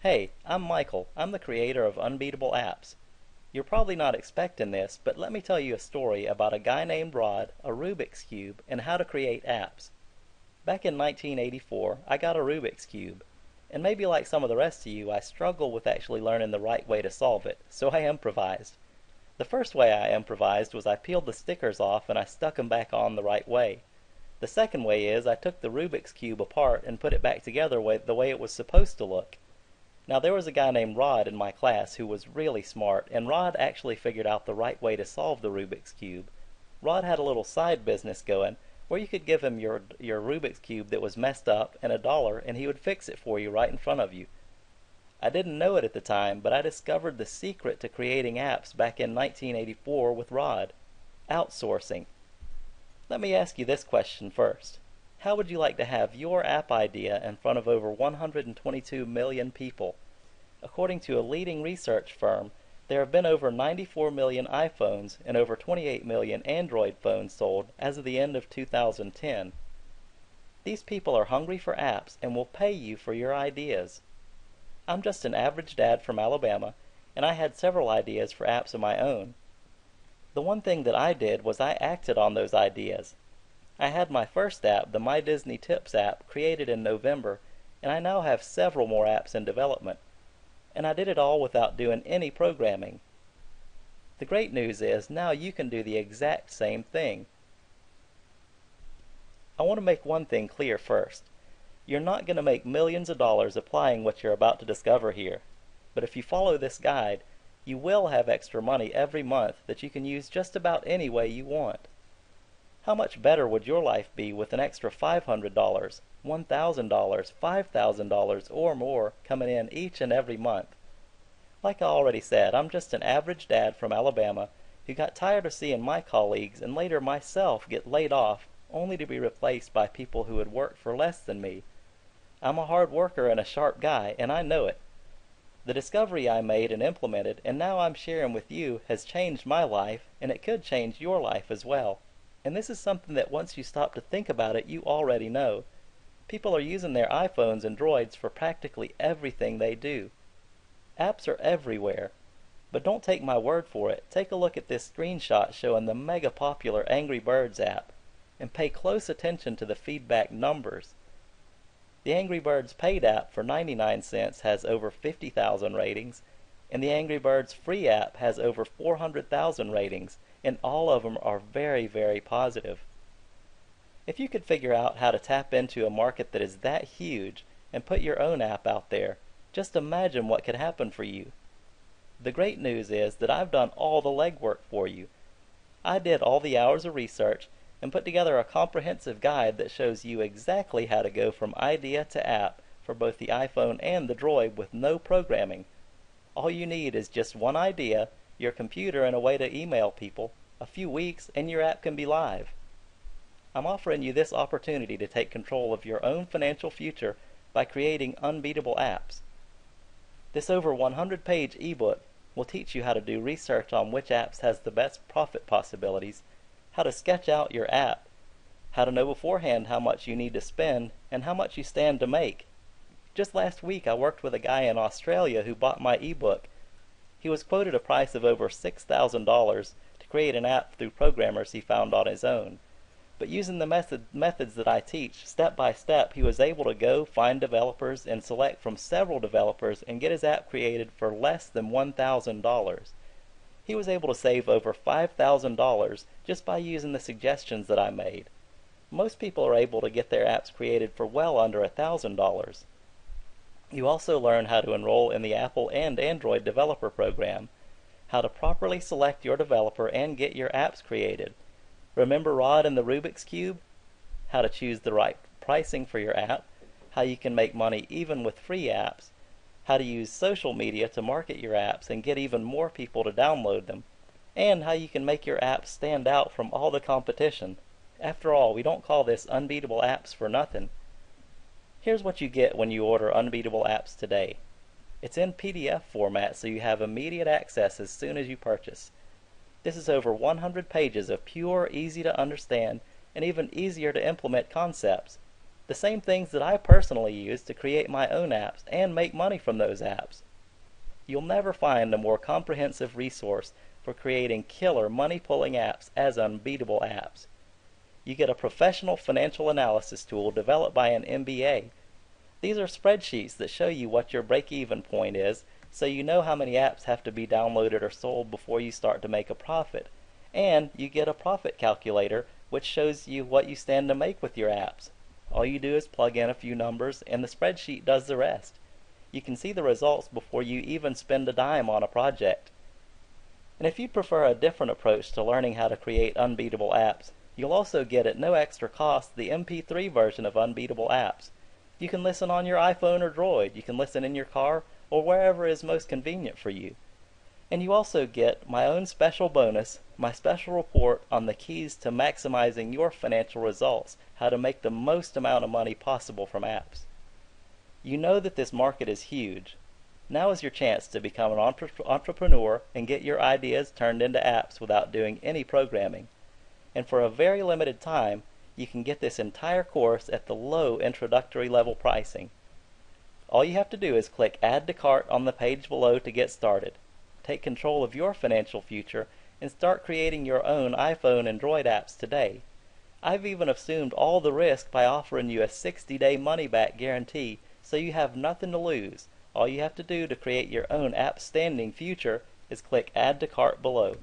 Hey, I'm Michael. I'm the creator of Unbeatable Apps. You're probably not expecting this, but let me tell you a story about a guy named Rod, a Rubik's Cube, and how to create apps. Back in 1984, I got a Rubik's Cube. And maybe like some of the rest of you, I struggled with actually learning the right way to solve it, so I improvised. The first way I improvised was I peeled the stickers off and I stuck them back on the right way. The second way is I took the Rubik's Cube apart and put it back together the way it was supposed to look. Now there was a guy named Rod in my class who was really smart, and Rod actually figured out the right way to solve the Rubik's Cube. Rod had a little side business going where you could give him your Rubik's Cube that was messed up and $1 and he would fix it for you right in front of you. I didn't know it at the time, but I discovered the secret to creating apps back in 1984 with Rod: outsourcing. Let me ask you this question first. How would you like to have your app idea in front of over 122 million people? According to a leading research firm, there have been over 94 million iPhones and over 28 million Android phones sold as of the end of 2010. These people are hungry for apps and will pay you for your ideas. I'm just an average dad from Alabama, and I had several ideas for apps of my own. The one thing that I did was I acted on those ideas. I had my first app, the My Disney Tips app, created in November, and I now have several more apps in development. And I did it all without doing any programming. The great news is now you can do the exact same thing. I want to make one thing clear first. You're not going to make millions of dollars applying what you're about to discover here. But if you follow this guide, you will have extra money every month that you can use just about any way you want. How much better would your life be with an extra $500, $1,000, $5,000 or more coming in each and every month? Like I already said, I'm just an average dad from Alabama who got tired of seeing my colleagues and later myself get laid off only to be replaced by people who had worked for less than me. I'm a hard worker and a sharp guy, and I know it. The discovery I made and implemented and now I'm sharing with you has changed my life, and it could change your life as well. And this is something that once you stop to think about it, you already know. People are using their iPhones and Droids for practically everything they do. Apps are everywhere. But don't take my word for it. Take a look at this screenshot showing the mega popular Angry Birds app, and pay close attention to the feedback numbers. The Angry Birds paid app for 99 cents has over 50,000 ratings, and the Angry Birds free app has over 400,000 ratings, and all of them are very, very positive. If you could figure out how to tap into a market that is that huge and put your own app out there, just imagine what could happen for you. The great news is that I've done all the legwork for you. I did all the hours of research and put together a comprehensive guide that shows you exactly how to go from idea to app for both the iPhone and the Droid with no programming. All you need is just one idea, your computer, and a way to email people. A few weeks and your app can be live. I'm offering you this opportunity to take control of your own financial future by creating unbeatable apps. This over 100-page ebook will teach you how to do research on which apps has the best profit possibilities, how to sketch out your app, how to know beforehand how much you need to spend, and how much you stand to make. Just last week I worked with a guy in Australia who bought my ebook. He was quoted a price of over $6,000 to create an app through programmers he found on his own. But using the methods that I teach, step by step, he was able to go find developers and select from several developers and get his app created for less than $1,000. He was able to save over $5,000 just by using the suggestions that I made. Most people are able to get their apps created for well under $1,000. You also learn how to enroll in the Apple and Android developer program, how to properly select your developer and get your apps created. Remember Rod and the Rubik's Cube? How to choose the right pricing for your app, how you can make money even with free apps, how to use social media to market your apps and get even more people to download them, and how you can make your apps stand out from all the competition. After all, we don't call this Unbeatable Apps for nothing. Here's what you get when you order Unbeatable Apps today. It's in PDF format, so you have immediate access as soon as you purchase. This is over 100 pages of pure, easy to understand, and even easier to implement concepts. The same things that I personally use to create my own apps and make money from those apps. You'll never find a more comprehensive resource for creating killer money-pulling apps as Unbeatable Apps. You get a professional financial analysis tool developed by an MBA. These are spreadsheets that show you what your break-even point is, so you know how many apps have to be downloaded or sold before you start to make a profit. And you get a profit calculator which shows you what you stand to make with your apps. All you do is plug in a few numbers and the spreadsheet does the rest. You can see the results before you even spend a dime on a project. And if you prefer a different approach to learning how to create unbeatable apps, you'll also get at no extra cost the MP3 version of Unbeatable Apps. You can listen on your iPhone or Droid, you can listen in your car, or wherever is most convenient for you. And you also get my own special bonus, my special report on the keys to maximizing your financial results, how to make the most amount of money possible from apps. You know that this market is huge. Now is your chance to become an entrepreneur and get your ideas turned into apps without doing any programming. And for a very limited time, you can get this entire course at the low introductory level pricing. All you have to do is click Add to Cart on the page below to get started. Take control of your financial future and start creating your own iPhone and Droid apps today. I've even assumed all the risk by offering you a 60-day money-back guarantee, so you have nothing to lose. All you have to do to create your own app-standing future is click Add to Cart below.